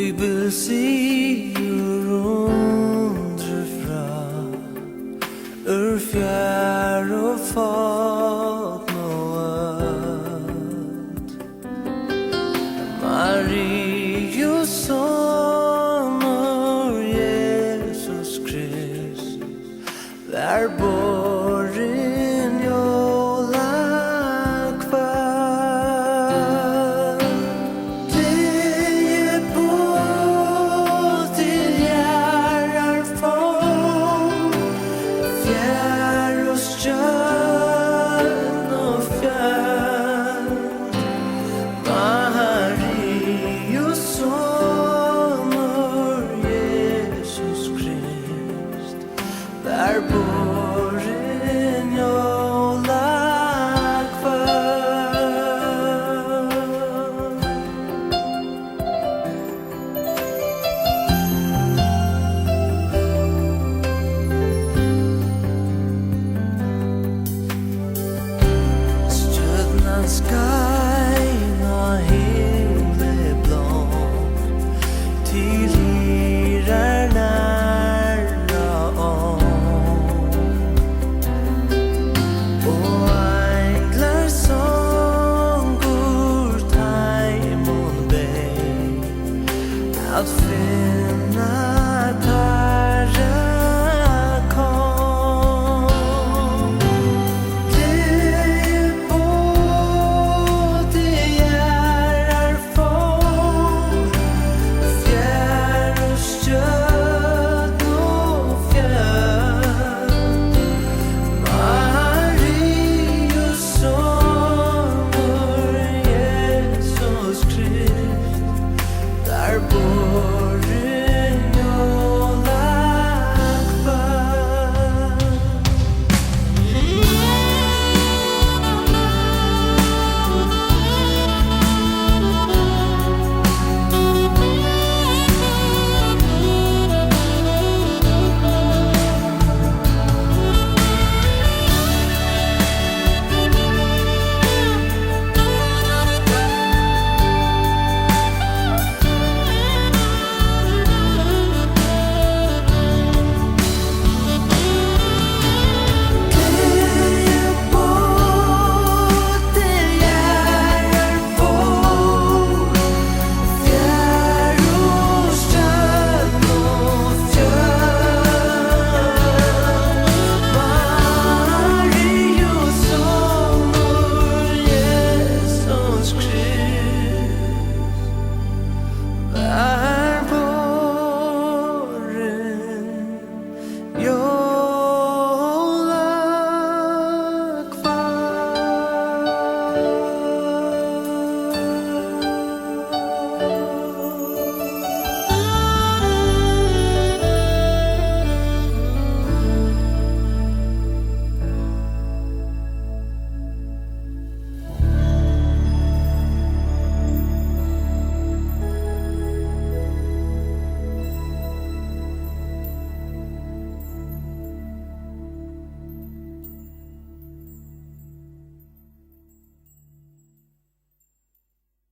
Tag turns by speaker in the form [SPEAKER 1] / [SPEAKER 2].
[SPEAKER 1] We will see your underfra fjär och fat nåt Marius sonur Jesus Krist Vär borren jola kvar Det är både hjärar fång Fjär och stjärn och fjärn Marius sonur Jesus Krist Vär borren jola kvar Stjärnan skajna himmelblå till er nära om Och änglar sånger taimon beg Att finna tarra kom Det är både hjärar fång Fjär och stjärn och fjärn Marius sonur Jesus Krist Där borren